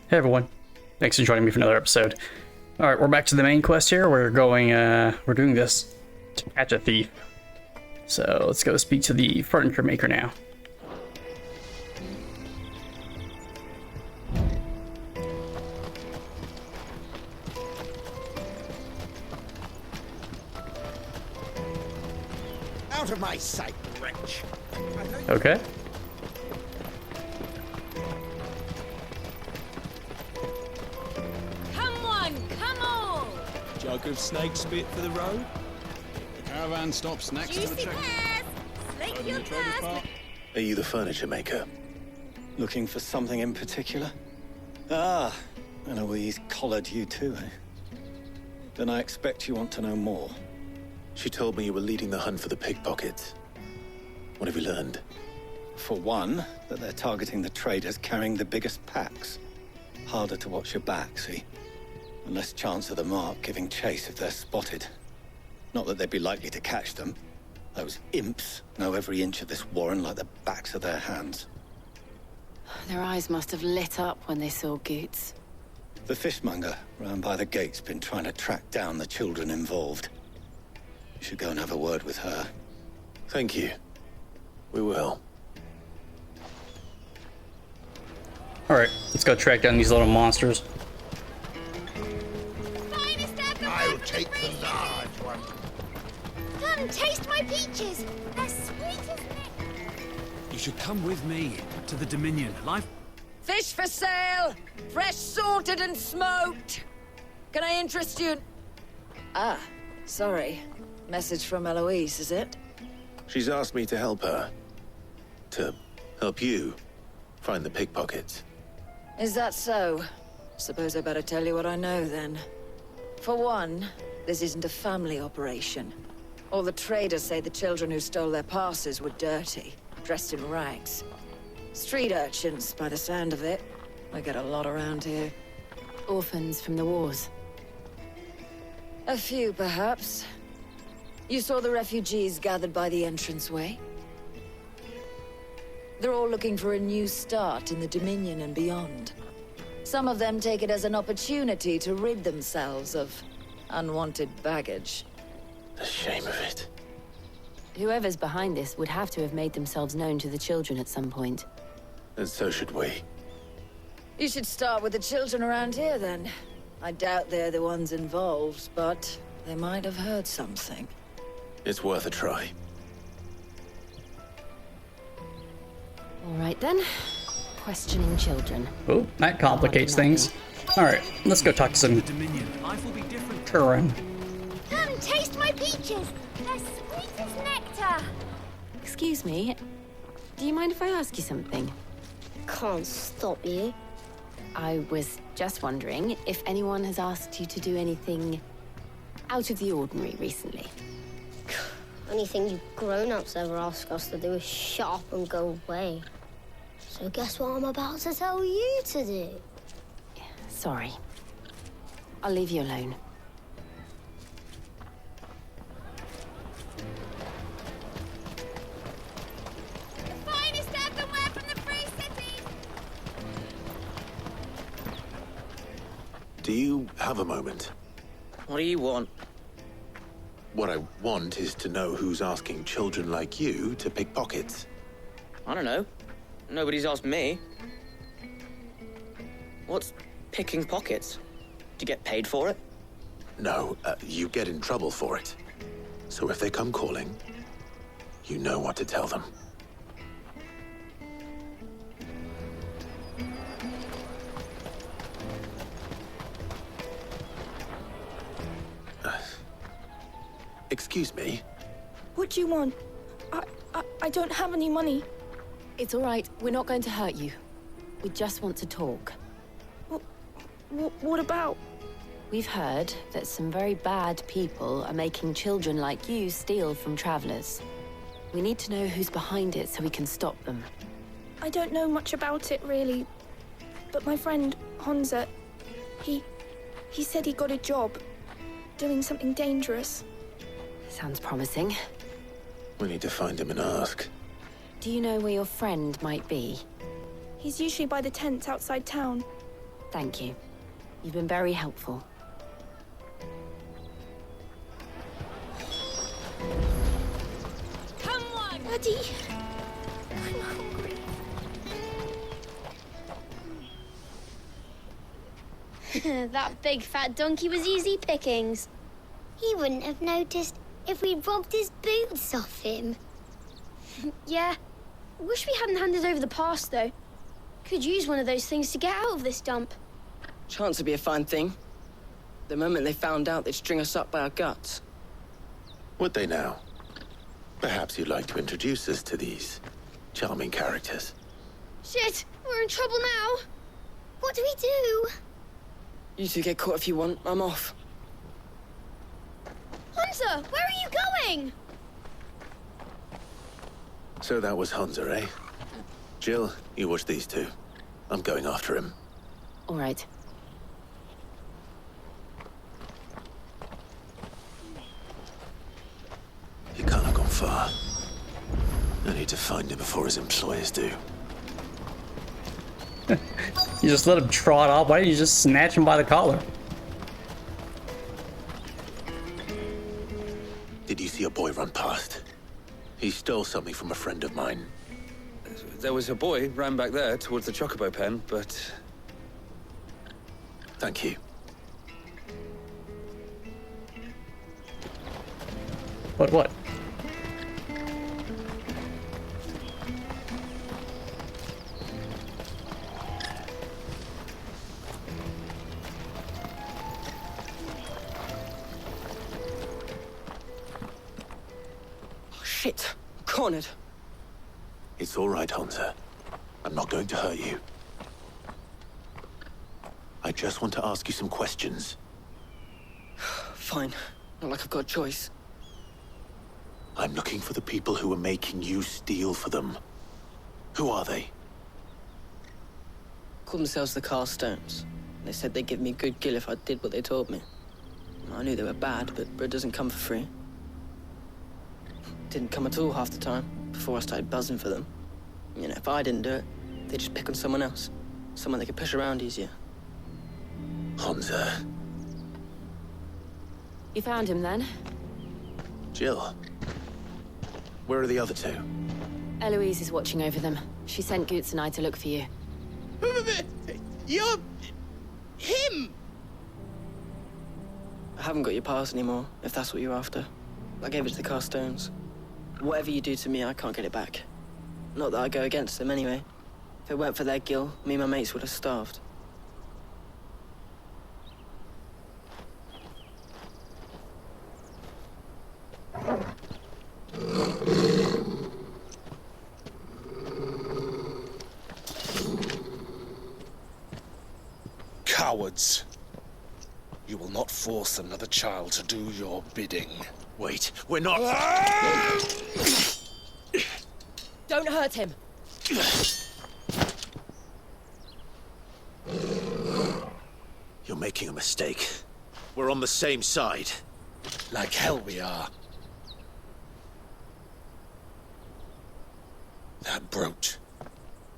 Hey everyone, thanks for joining me for another episode. Alright, we're back to the main quest here. We're doing this to catch a thief. So let's go speak to the furniture maker now. Out of my sight, wretch. Okay. Come on! Jug of snake spit for the road. The caravan stops next to the Juicy train. pears! Slake your thirst! Are you the furniture maker? Looking for something in particular? Ah, and Eloise collared you too, eh? Then I expect you want to know more. She told me you were leading the hunt for the pickpockets. What have you learned? For one, that they're targeting the traders carrying the biggest packs. Harder to watch your back, see? And less chance of the mark giving chase if they're spotted. Not that they'd be likely to catch them. Those imps know every inch of this warren like the backs of their hands. Their eyes must have lit up when they saw Goots. The fishmonger round by the gate's been trying to track down the children involved. You should go and have a word with her. Thank you. We will. Alright, let's go track down these little monsters. I'll take the large one. Come, taste my peaches! They're sweet as nectar! You should come with me to the Dominion. Life. Fish for sale! Fresh salted and smoked! Can I interest you? Ah, sorry. Message from Eloise, is it? She's asked me to help her. To help you find the pickpockets. Is that so? Suppose I better tell you what I know, then. For one, this isn't a family operation. All the traders say the children who stole their passes were dirty, dressed in rags. Street urchins, by the sound of it. I get a lot around here. Orphans from the wars. A few, perhaps. You saw the refugees gathered by the entranceway? They're all looking for a new start in the Dominion and beyond. Some of them take it as an opportunity to rid themselves of unwanted baggage. The shame of it. Whoever's behind this would have to have made themselves known to the children at some point. And so should we. You should start with the children around here, then. I doubt they're the ones involved, but they might have heard something. It's worth a try. All right, then. Questioning children. Oh, that complicates things. Alright, let's go talk to some Dominion. Life will be different. Turin. Come, taste my peaches! They're sweet as nectar! Excuse me. Do you mind if I ask you something? Can't stop you. I was just wondering if anyone has asked you to do anything out of the ordinary recently. Anything you grown-ups ever ask us to do is shut up and go away. So guess what I'm about to tell you to do? Sorry. I'll leave you alone. The finest earthenware from the Free City! Do you have a moment? What do you want? What I want is to know who's asking children like you to pick pockets. I don't know. Nobody's asked me. What's picking pockets? Do you get paid for it? No, you get in trouble for it. So if they come calling, you know what to tell them. Excuse me? What do you want? I don't have any money. It's all right. We're not going to hurt you. We just want to talk. What about? We've heard that some very bad people are making children like you steal from travelers. We need to know who's behind it so we can stop them. I don't know much about it, really. But my friend, Honza, he said he got a job doing something dangerous. Sounds promising. We need to find him and ask. Do you know where your friend might be? He's usually by the tents outside town. Thank you. You've been very helpful. Come on! Daddy! I'm hungry. That big fat donkey was easy pickings. He wouldn't have noticed if we'd robbed his boots off him. Yeah. Wish we hadn't handed over the pass, though. Could use one of those things to get out of this dump. Chance would be a fine thing. The moment they found out, they'd string us up by our guts. Would they now? Perhaps you'd like to introduce us to these charming characters. Shit! We're in trouble now! What do we do? You two get caught if you want. I'm off. Hunter, where are you going? So that was Hunter, eh? Jill, you watch these two. I'm going after him. All right. He can't have gone far. I need to find him before his employers do. You just let him trot off. Why didn't you just snatch him by the collar? Did you see a boy run past? He stole something from a friend of mine. There was a boy ran back there towards the Chocobo pen, but... Thank you. What? Shit. Cornered. It's all right, Hunter. I'm not going to hurt you. I just want to ask you some questions. Fine. Not like I've got a choice. I'm looking for the people who are making you steal for them. Who are they? Called themselves the Carstones. They said they'd give me good gill if I did what they told me. I knew they were bad, but bread doesn't come for free. Didn't come at all half the time, before I started buzzing for them. You know, if I didn't do it, they'd just pick on someone else. Someone they could push around easier. Hunter. You found him then? Jill. Where are the other two? Eloise is watching over them. She sent Goots and I to look for you. You're... him! I haven't got your pass anymore, if that's what you're after. I gave it to the Carstones. Whatever you do to me, I can't get it back. Not that I go against them anyway. If it weren't for their gill, me and my mates would have starved. Cowards. You will not force another child to do your bidding. Wait, we're not... Don't hurt him. You're making a mistake. We're on the same side. Like hell we are. That brooch.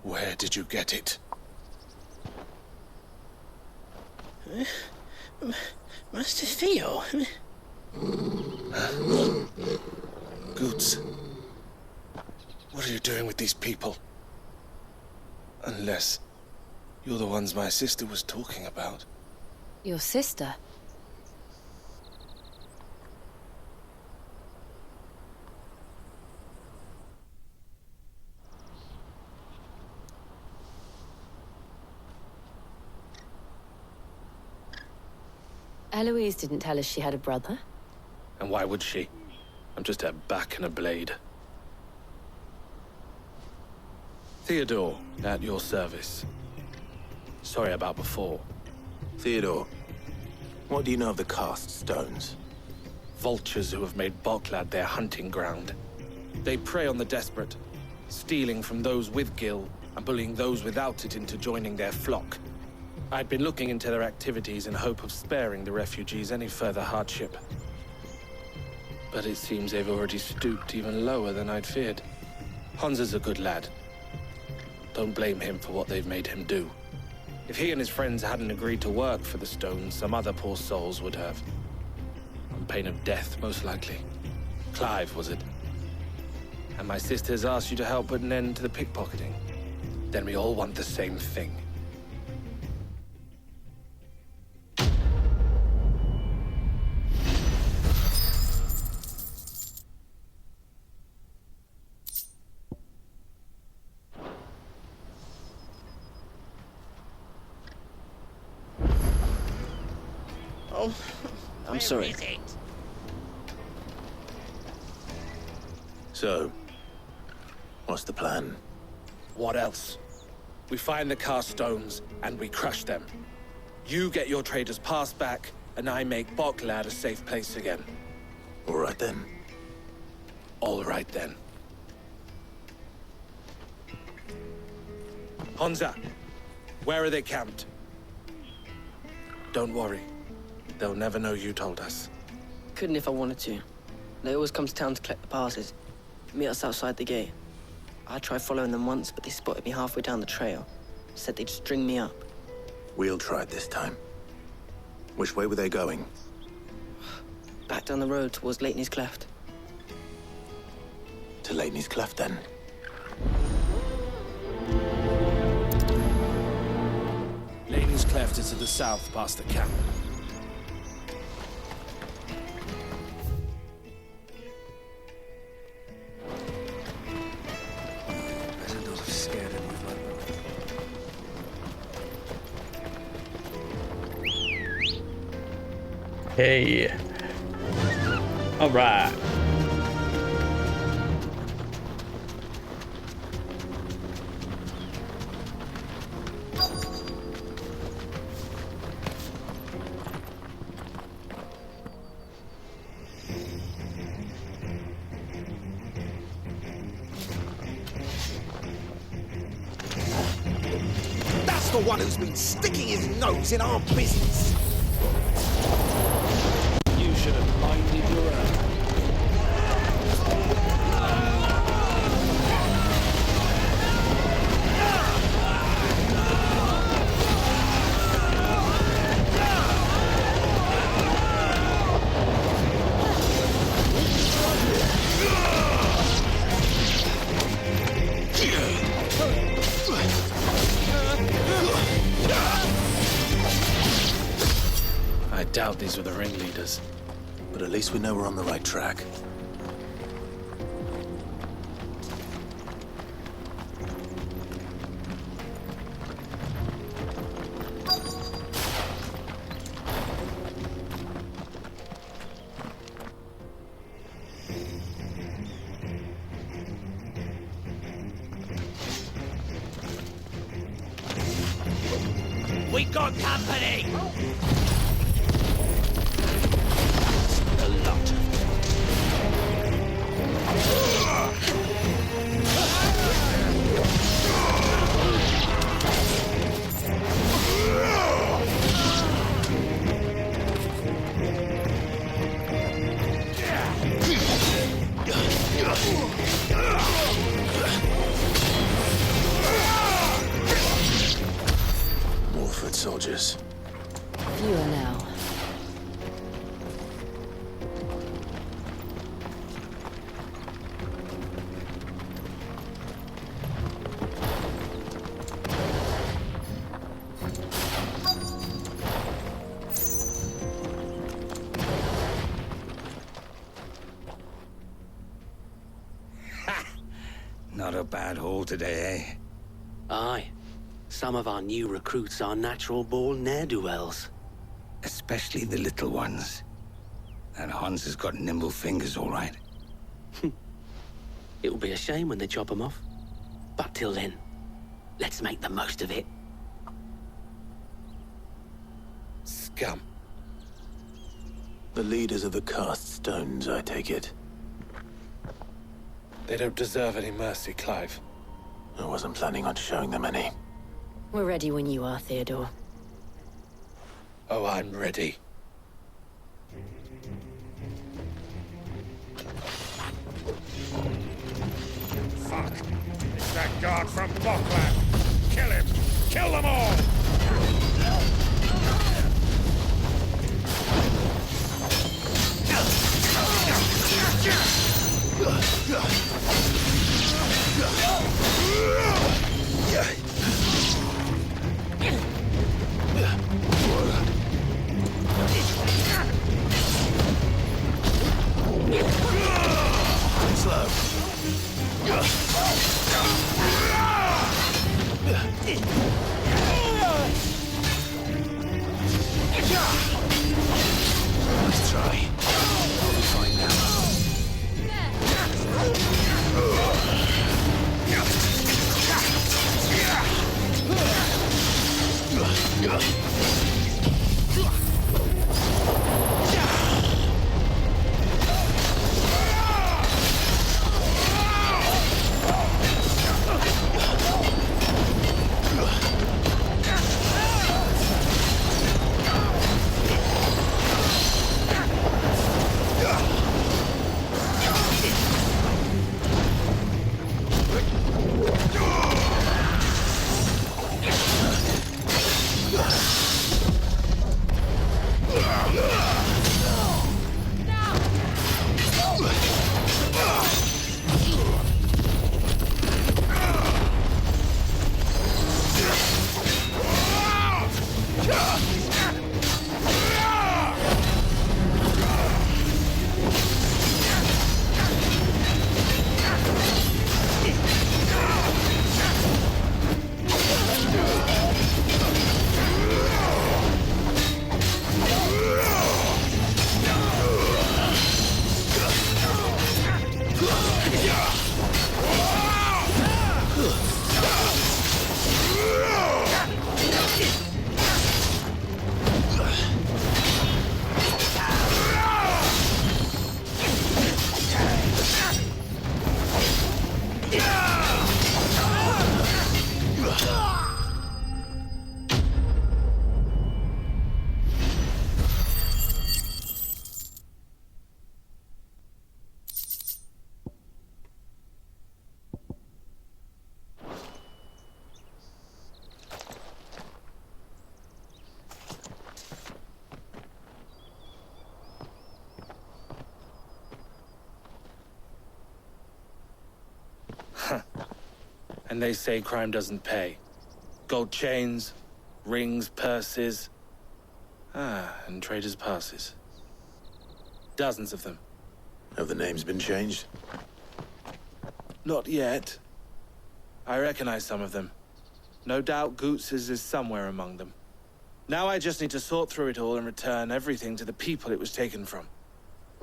Where did you get it? Master Theo? Goots. What are you doing with these people? Unless you're the ones my sister was talking about. Your sister? Eloise didn't tell us she had a brother. And why would she? I'm just her back and a blade. Theodore, at your service. Sorry about before. Theodore, what do you know of the Cast Stones? Vultures who have made Boklad their hunting ground. They prey on the desperate, stealing from those with gil and bullying those without it into joining their flock. I'd been looking into their activities in hope of sparing the refugees any further hardship. But it seems they've already stooped even lower than I'd feared. Hans is a good lad. Don't blame him for what they've made him do. If he and his friends hadn't agreed to work for the stones, some other poor souls would have. On pain of death, most likely. Clive, was it? And my sisters asked you to help put an end to the pickpocketing. Then we all want the same thing. Oh, I'm sorry. So, what's the plan? What else? We find the cast stones, and we crush them. You get your trader's pass back, and I make Boklad a safe place again. All right then. All right then. Honza, where are they camped? Don't worry. They'll never know you told us. Couldn't if I wanted to. They always come to town to collect the passes. Meet us outside the gate. I tried following them once, but they spotted me halfway down the trail. Said they'd string me up. We'll try it this time. Which way were they going? Back down the road towards Leighton's Cleft. To Leighton's Cleft, then. Leighton's Cleft is to the south, past the camp. Hey. All right. That's the one who's been sticking his nose in our business. You should have minded your own. I doubt these were the ringleaders. But at least we know we're on the right track. We got company! More foot soldiers. Fewer now. Not a bad haul today, eh? Aye. Some of our new recruits are natural-born ne'er-do-wells. Especially the little ones. And Hans has got nimble fingers, all right. It'll be a shame when they chop them off. But till then, let's make the most of it. Scum. The leaders of the cast stones, I take it. They don't deserve any mercy, Clive. I wasn't planning on showing them any. We're ready when you are, Theodore. Oh, I'm ready. Fuck! It's that guard from Bockland! Kill him! Kill them all! And they say crime doesn't pay. Gold chains, rings, purses. And traders' passes. Dozens of them. Have the names been changed? Not yet. I recognize some of them. No doubt Goots's is somewhere among them. Now I just need to sort through it all and return everything to the people it was taken from.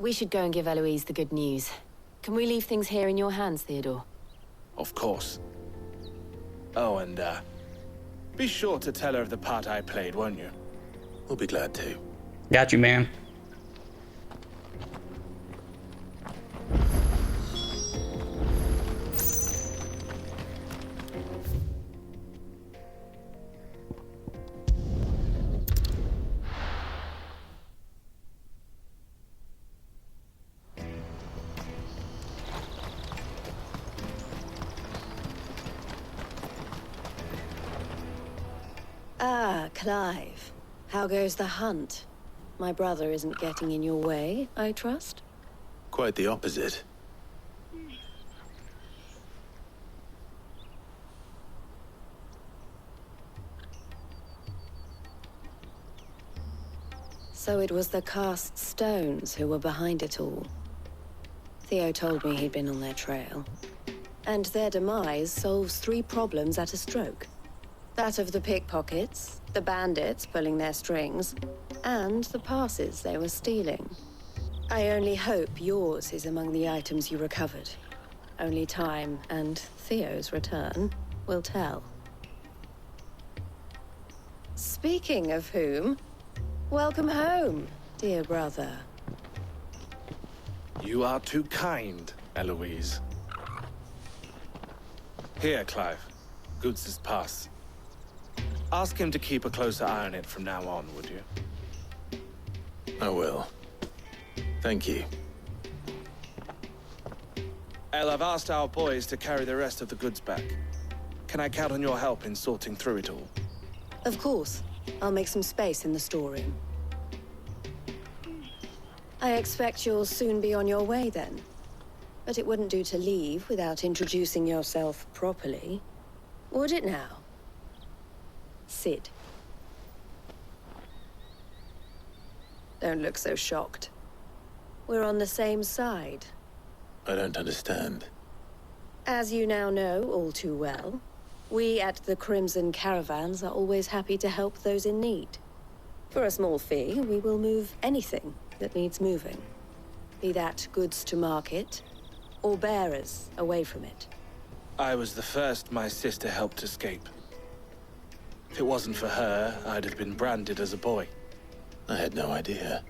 We should go and give Eloise the good news. Can we leave things here in your hands, Theodore? Of course. Oh, and, be sure to tell her of the part I played, won't you? We'll be glad to. Got you, man. Ah, Clive. How goes the hunt? My brother isn't getting in your way, I trust? Quite the opposite. So it was the cast stones who were behind it all. Theo told me he'd been on their trail. And their demise solves 3 problems at a stroke. That of the pickpockets, the bandits pulling their strings, and the passes they were stealing. I only hope yours is among the items you recovered. Only time and Theo's return will tell. Speaking of whom, welcome home, dear brother. You are too kind, Eloise. Here, Clive. Goots's pass. Ask him to keep a closer eye on it from now on, would you? I will. Thank you. El, I've asked our boys to carry the rest of the goods back. Can I count on your help in sorting through it all? Of course. I'll make some space in the storeroom. I expect you'll soon be on your way then. But it wouldn't do to leave without introducing yourself properly. Would it now? Sid. Don't look so shocked. We're on the same side. I don't understand. As you now know all too well, we at the Crimson Caravans are always happy to help those in need. For a small fee, we will move anything that needs moving. Be that goods to market, or bearers away from it. I was the first my sister helped escape. If it wasn't for her, I'd have been branded as a boy. I had no idea.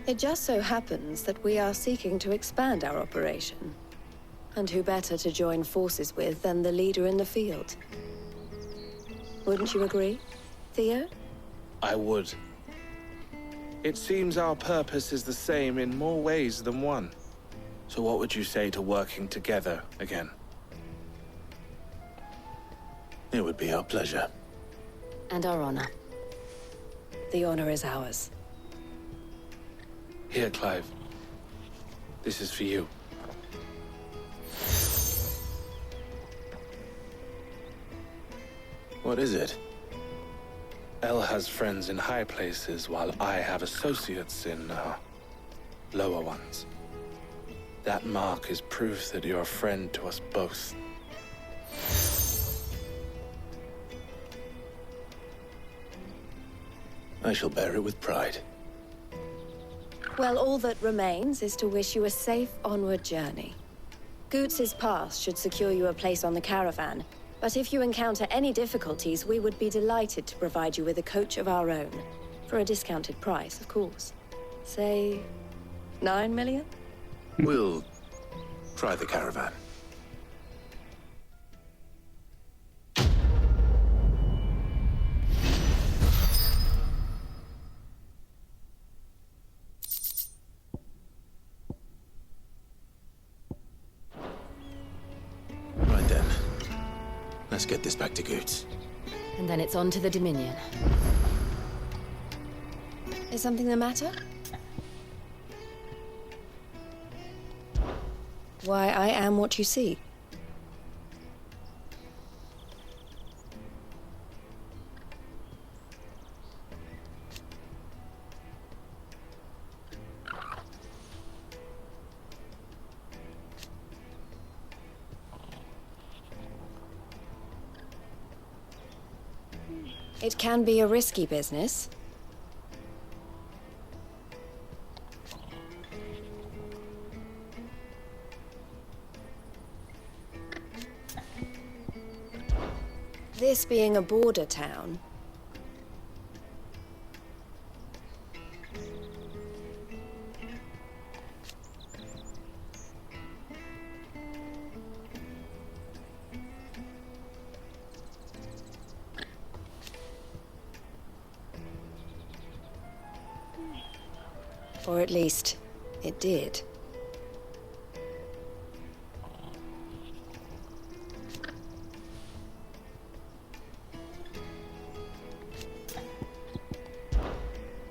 It just so happens that we are seeking to expand our operation. And who better to join forces with than the leader in the field? Wouldn't you agree, Theo? I would. It seems our purpose is the same in more ways than one. So what would you say to working together again? It would be our pleasure. And our honor. The honor is ours. Here, Clive. This is for you. What is it? Elle has friends in high places, while I have associates in, lower ones. That mark is proof that you're a friend to us both. I shall bear it with pride. Well, all that remains is to wish you a safe onward journey. Goots's pass should secure you a place on the caravan, but if you encounter any difficulties, we would be delighted to provide you with a coach of our own. For a discounted price, of course. Say, 9 million? We'll try the caravan. Right then. Let's get this back to Goots. And then it's on to the Dominion. Is something the matter? Why, I am what you see. It can be a risky business. This being a border town. Or at least, it did.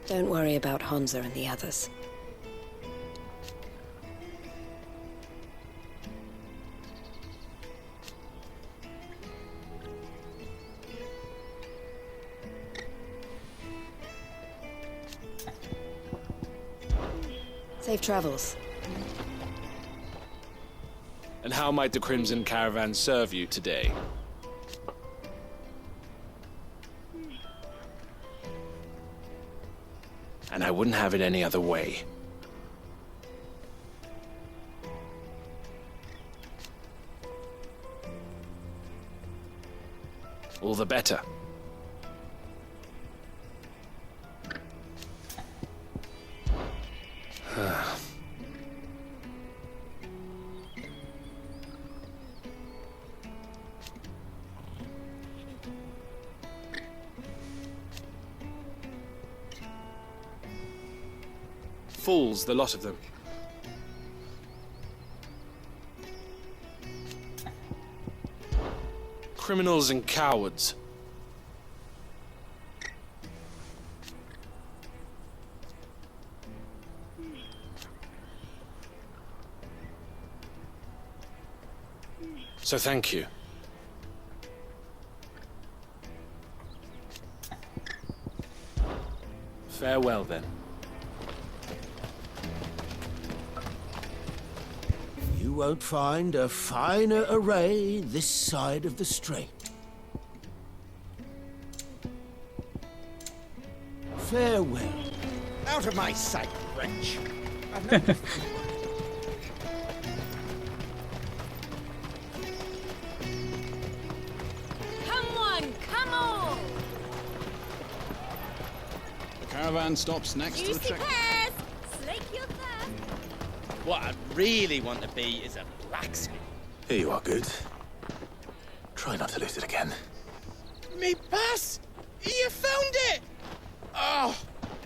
Don't worry about Hansa and the others. Safe travels. And how might the Crimson Caravan serve you today? And I wouldn't have it any other way. All the better. Fools, the lot of them. Criminals and cowards. So thank you. Farewell then. You won't find a finer array this side of the strait. Farewell. Out of my sight, wretch. Come on, come on! Caravan stops next to the Juicy check. pears! Slake your thirst! What I really want to be is a blacksmith. Here you are, Goods. Try not to lose it again. Me pass! You found it! Oh,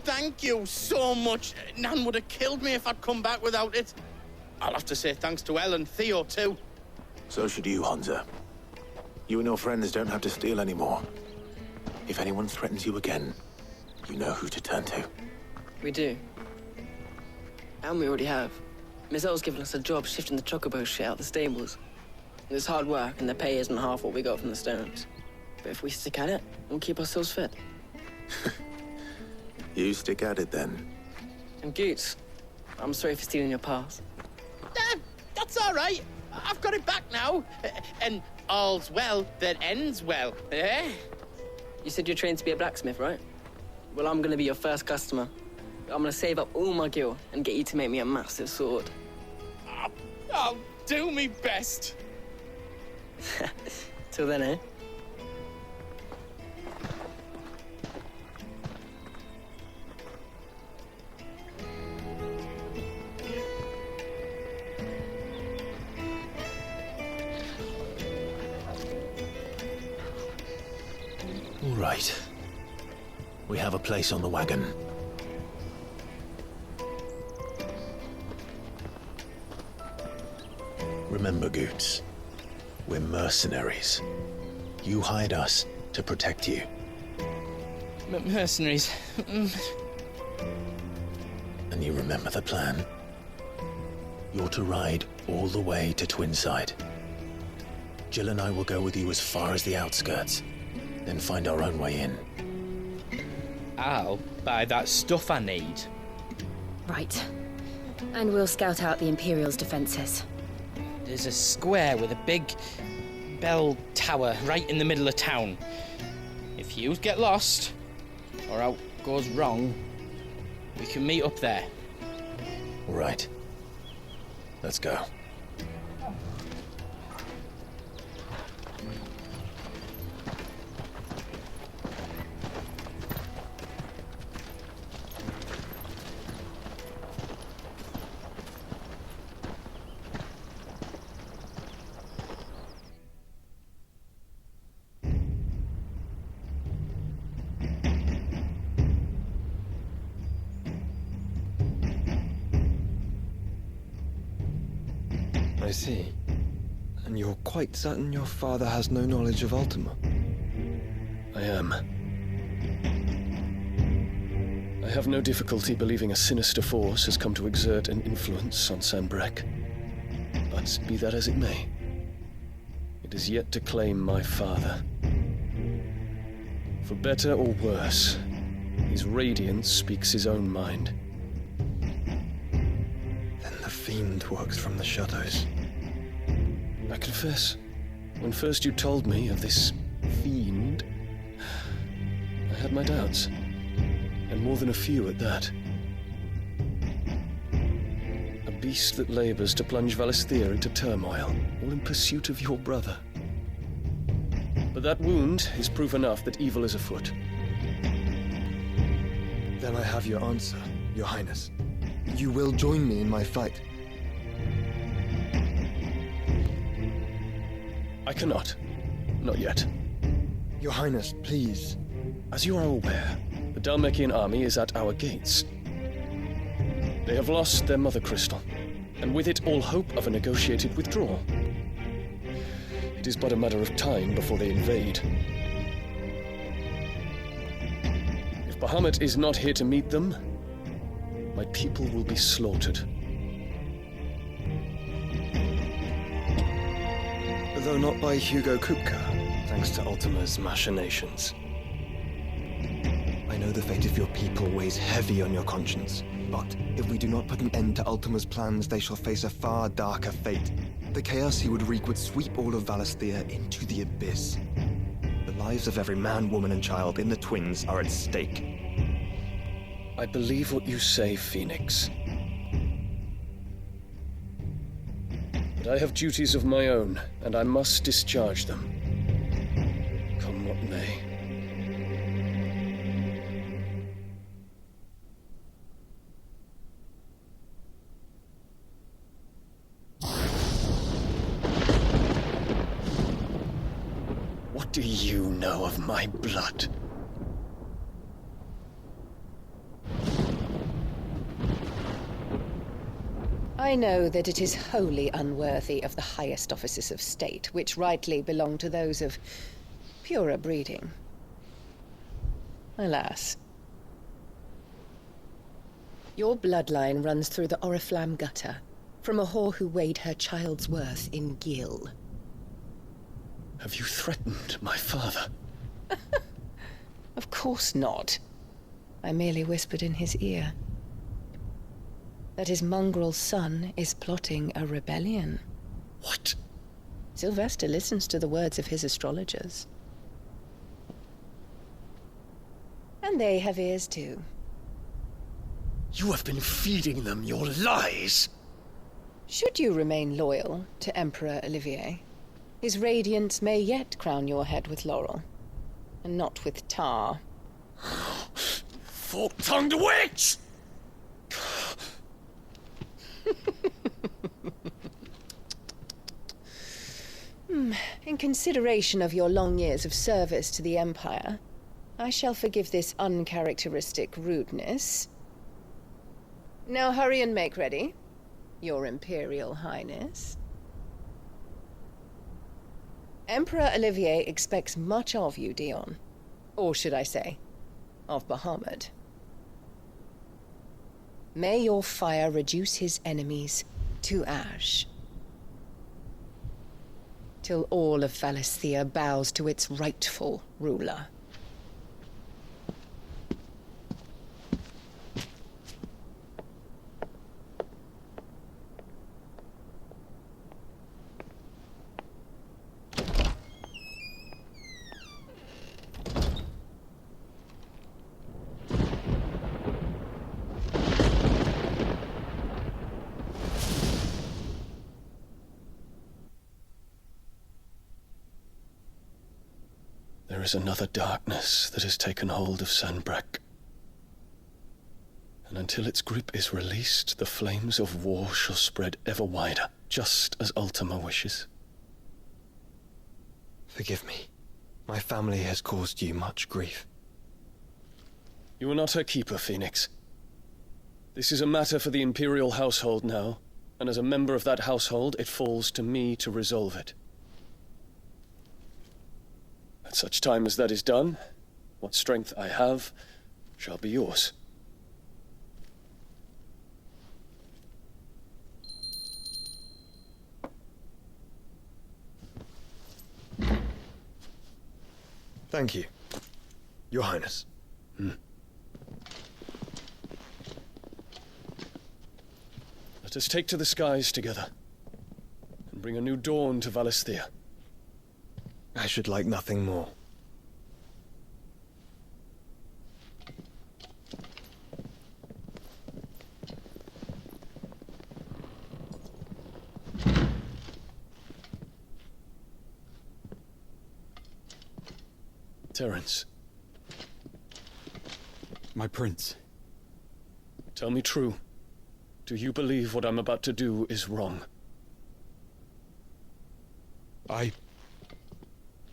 thank you so much. Nan would have killed me if I'd come back without it. I'll have to say thanks to Elle and Theo, too. So should you, Hansa. You and your friends don't have to steal anymore. If anyone threatens you again, you know who to turn to. We do. And we already have. Miss Elle's given us a job shifting the chocobo shit out the stables. It's hard work, and the pay isn't half what we got from the stones. But if we stick at it, we'll keep ourselves fit. You stick at it, then. And Goots, I'm sorry for stealing your pass. That's all right. I've got it back now. And all's well that ends well, eh? You said you're trained to be a blacksmith, right? Well, I'm gonna be your first customer. I'm gonna save up all my gil and get you to make me a massive sword. I'll do me best. Till then, eh? All right. We have a place on the wagon. Remember, Goots, we're mercenaries. You hired us to protect you. Mercenaries. And you remember the plan? You're to ride all the way to Twinside. Jill and I will go with you as far as the outskirts, then find our own way in. I'll buy that stuff I need. Right. And we'll scout out the Imperial's defenses. There's a square with a big bell tower right in the middle of town. If you get lost, or out goes wrong, we can meet up there. All right. Let's go. I see. And you're quite certain your father has no knowledge of Ultima? I am. I have no difficulty believing a sinister force has come to exert an influence on Sanbreque. But be that as it may, it is yet to claim my father. For better or worse, his radiance speaks his own mind. Then the fiend works from the shadows. I confess, when first you told me of this fiend, I had my doubts, and more than a few at that. A beast that labors to plunge Valisthea into turmoil, all in pursuit of your brother. But that wound is proof enough that evil is afoot. Then I have your answer, Your Highness. You will join me in my fight. I cannot. Not yet. Your Highness, please. As you are aware, the Dhalmekian army is at our gates. They have lost their mother crystal, and with it all hope of a negotiated withdrawal. It is but a matter of time before they invade. If Bahamut is not here to meet them, my people will be slaughtered. Though not by Hugo Kupka, thanks to Ultima's machinations. I know the fate of your people weighs heavy on your conscience, but if we do not put an end to Ultima's plans, they shall face a far darker fate. The chaos he would wreak would sweep all of Valisthea into the abyss. The lives of every man, woman, and child in the Twins are at stake. I believe what you say, Phoenix. But I have duties of my own, and I must discharge them. Come what may. do you know of my blood? I know that it is wholly unworthy of the highest offices of state, which rightly belong to those of purer breeding. Alas. Your bloodline runs through the Oriflamme gutter, from a whore who weighed her child's worth in gill. Have you threatened my father? Of course not. I merely whispered in his ear that his mongrel son is plotting a rebellion. What? Sylvester listens to the words of his astrologers. And they have ears too. You have been feeding them your lies! Should you remain loyal to Emperor Olivier, his radiance may yet crown your head with laurel, and not with tar. Fork-tongued witch! In consideration of your long years of service to the Empire, I shall forgive this uncharacteristic rudeness. Now hurry and make ready, Your Imperial Highness. Emperor Olivier expects much of you, Dion. Or should I say, of Bahamut. May your fire reduce his enemies to ash, till all of Valisthea bows to its rightful ruler. There is another darkness that has taken hold of Sanbreque. And until its grip is released, the flames of war shall spread ever wider, just as Ultima wishes. Forgive me. My family has caused you much grief. You are not her keeper, Phoenix. This is a matter for the Imperial household now, and as a member of that household, it falls to me to resolve it. At such time as that is done, what strength I have shall be yours. Thank you, Your Highness. Let us take to the skies together, and bring a new dawn to Valisthea. I should like nothing more. Terence. My prince. Tell me true. Do you believe what I'm about to do is wrong?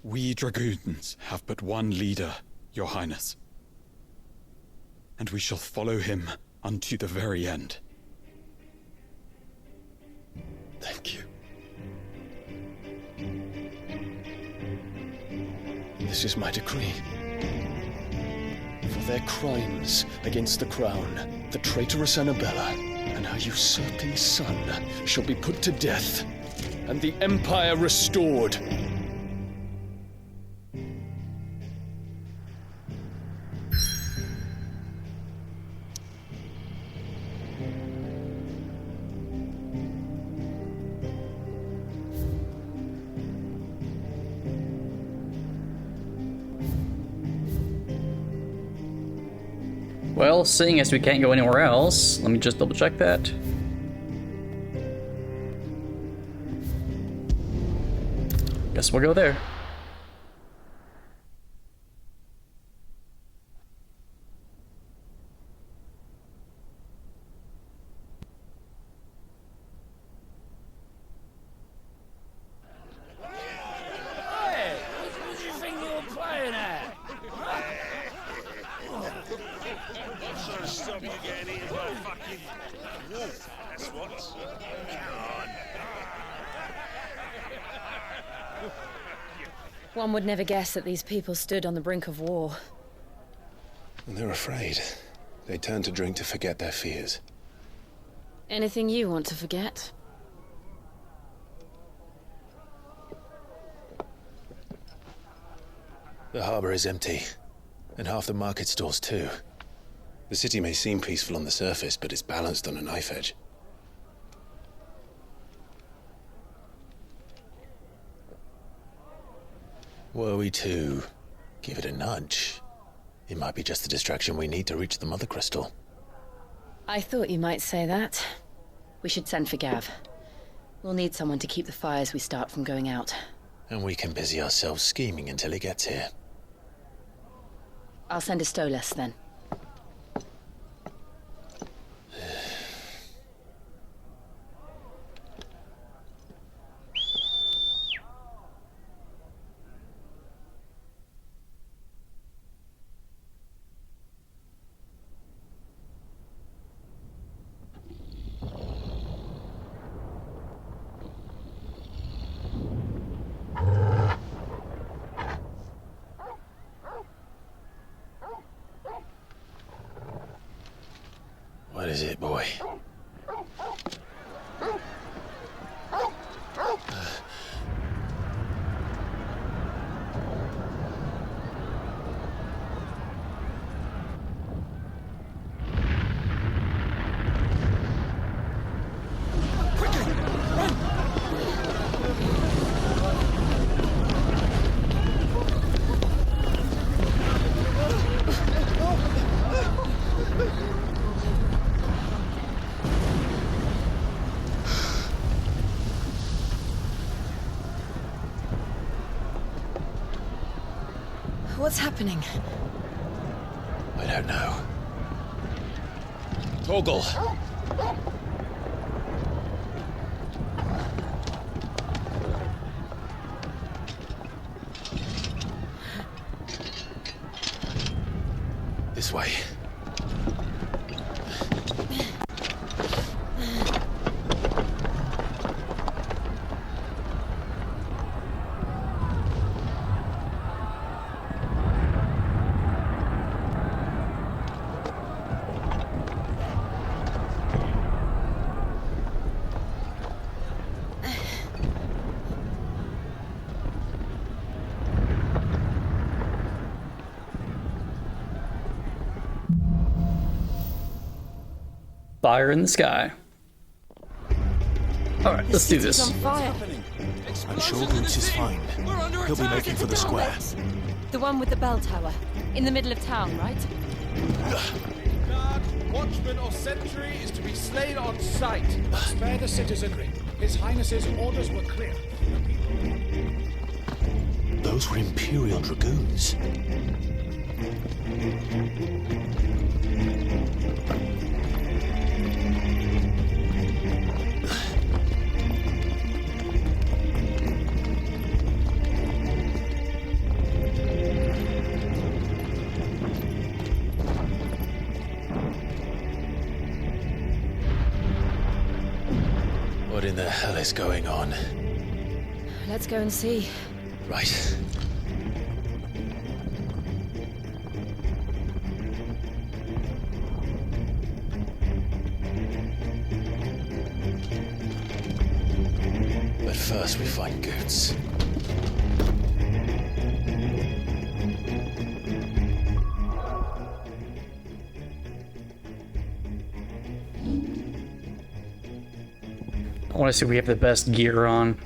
We dragoons have but one leader, Your Highness. And we shall follow him unto the very end. Thank you. This is my decree. For their crimes against the crown, the traitorous Annabella and her usurping son shall be put to death, and the Empire restored. Well, seeing as we can't go anywhere else, let me just double check that. Guess we'll go there. sort of stop you getting eaten by fucking wolf. That's what. Come on. One would never guess that these people stood on the brink of war. And they're afraid. They turn to drink to forget their fears. Anything you want to forget? The harbor is empty, and half the market stalls too. The city may seem peaceful on the surface, but it's balanced on a knife edge. Were we to give it a nudge, it might be just the distraction we need to reach the Mother Crystal. I thought you might say that. We should send for Gav. We'll need someone to keep the fires we start from going out. And we can busy ourselves scheming until he gets here. I'll send a Stolas then. What is it, boy? What's happening? I don't know. Torgal! This way. Fire in the sky. Alright, let's do this. I'm sure Boots is fine. He'll be making for the square. The one with the bell tower. In the middle of town, right? Guard, watchman or sentry is to be slain on sight. Spare the citizenry. His Highness's orders were clear. Those were Imperial Dragoons. What in the hell is going on? Let's go and see. Right. But first we find Goots. I want to see if we have the best gear on.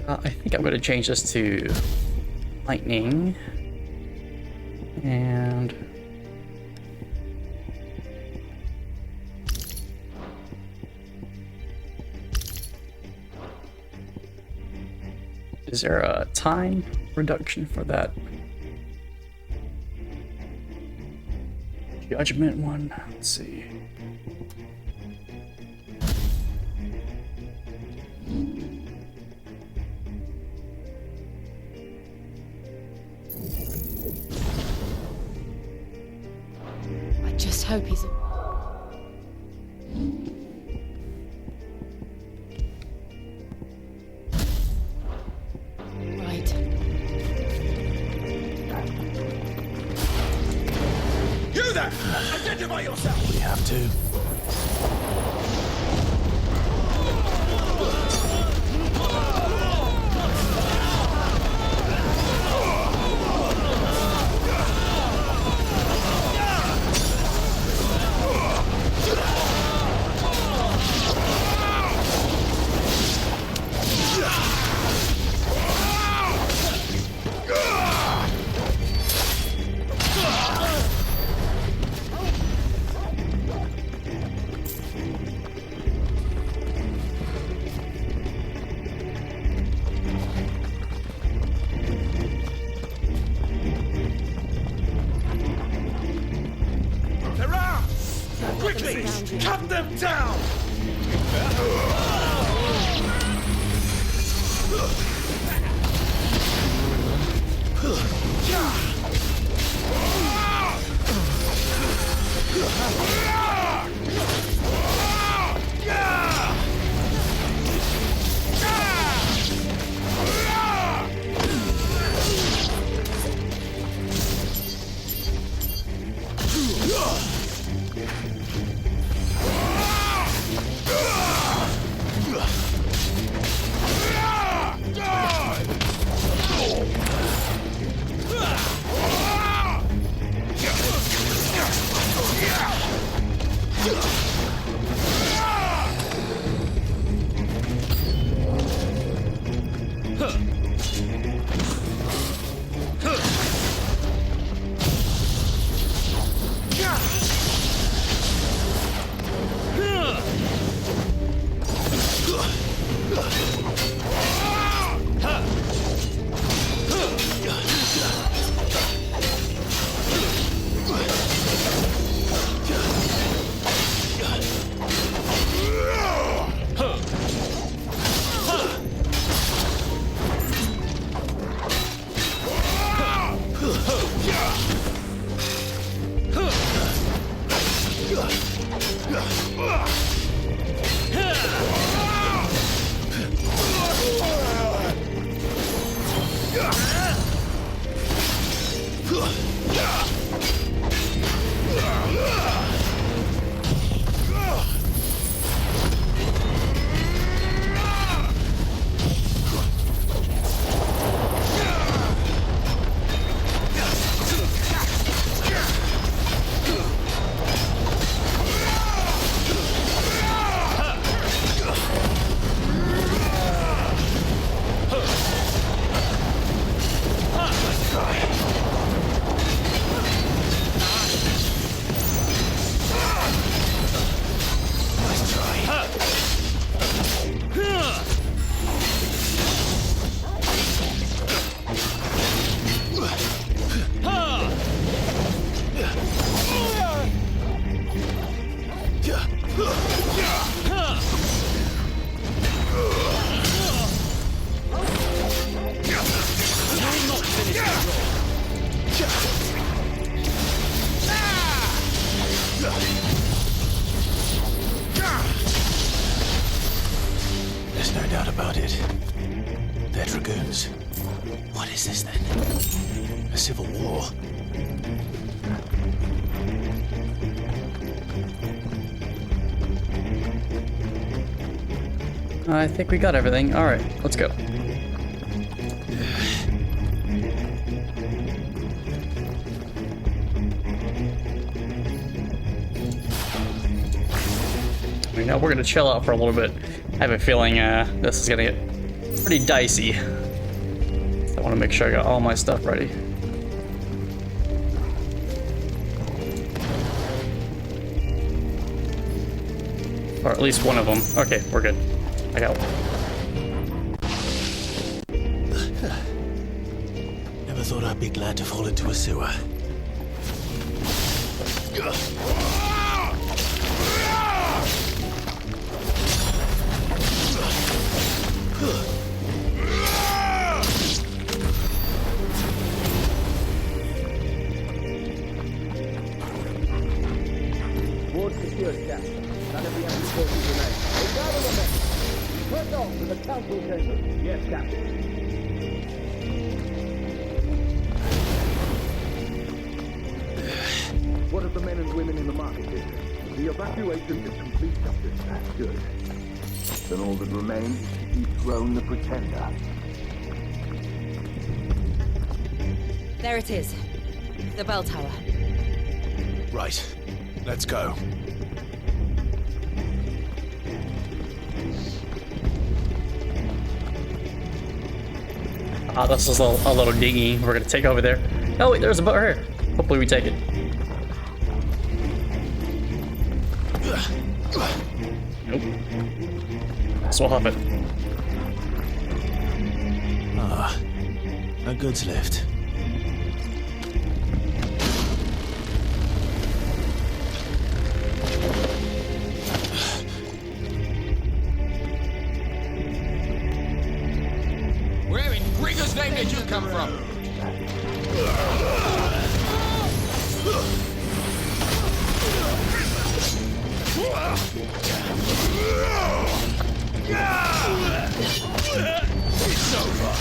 I think I'm going to change this to lightning. And is there a time reduction for that? Judgment one. Let's see. just hope he's... Right. You there! Identify yourself! We have to. Quickly! Cut them down! There's no doubt about it. They're dragoons. What is this then? A civil war? I think we got everything. All right, let's go. I know we're gonna chill out for a little bit. I have a feeling this is gonna get pretty dicey. So I want to make sure I got all my stuff ready. Or at least one of them. Okay, we're good. I got one. Never thought I'd be glad to fall into a sewer. secured, Captain. None of the enemy forces remain. They gather the men. Press on to the council chambers. Yes, Captain. What of the men and women in the market district? The evacuation is complete, Captain. That's good. Then all that remains is to dethrone the Pretender. There it is. The bell tower. Right. Let's go. Ah, this is a little diggy. We're gonna take over there. Oh wait, there's a boat here. Hopefully we take it. Nope. So we'll hop it. Ah, a goods lift. Where in Gregor's name did you come from? It's over.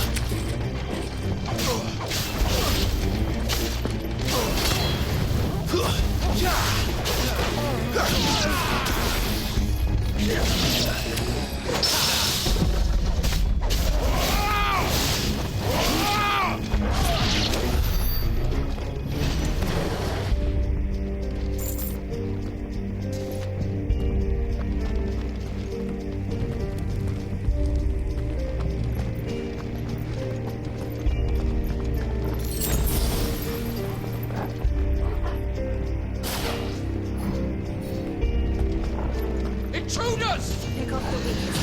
Intruders! Pick off the weakest.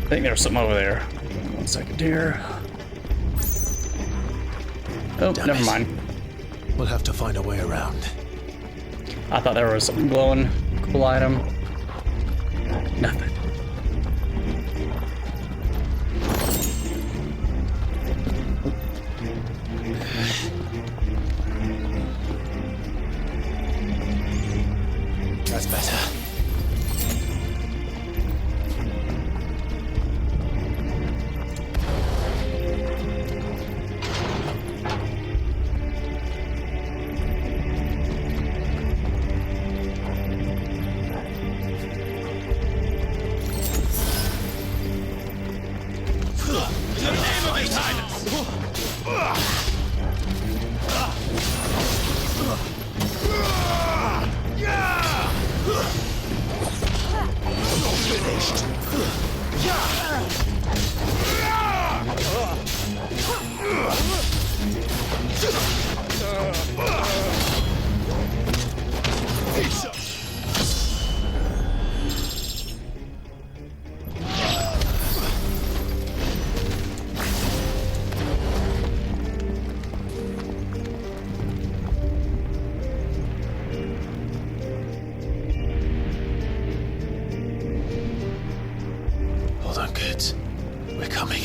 I think there's something over there. 1 second here. Oh, Damn never it. mind. We'll have to find a way around. I thought there was something glowing. Cool item. Nothing. That's better. Hold on, kids. We're coming.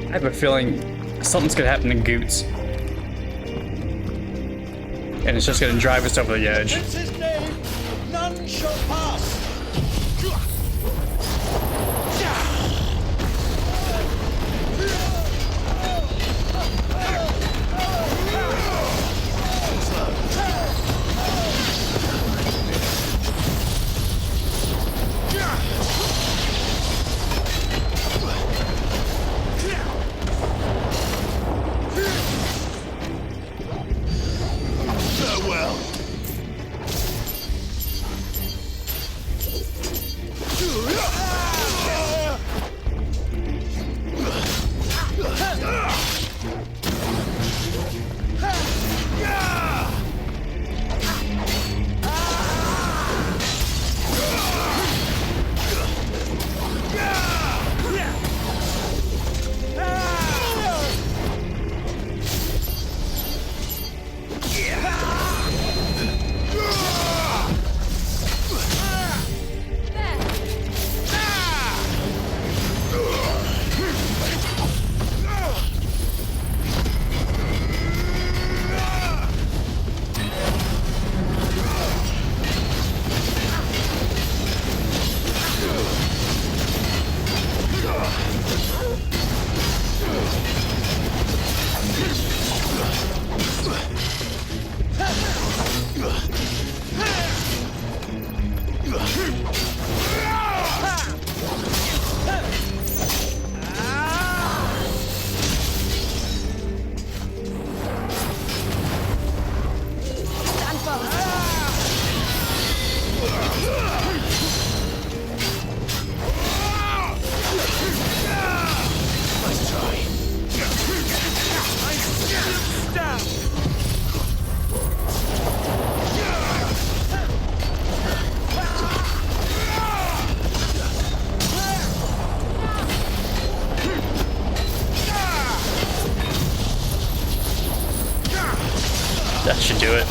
I have a feeling something's gonna happen to Goots. And it's just gonna drive us over the edge. It's his name. None shall pass. Farewell. That should do it.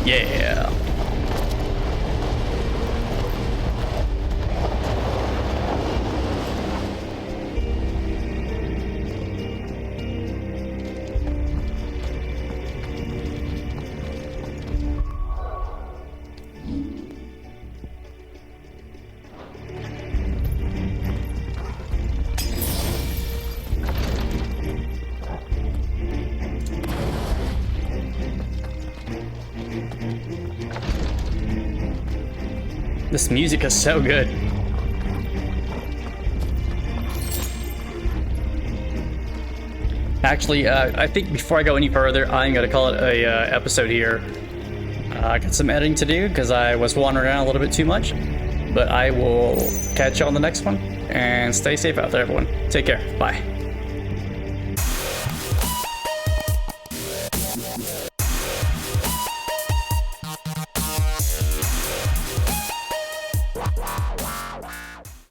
Yeah. This music is so good. Actually, I think before I go any further, I'm gonna call it a episode here. I got some editing to do because I was wandering around a little bit too much. But I will catch you on the next one, and stay safe out there, everyone. Take care. Bye.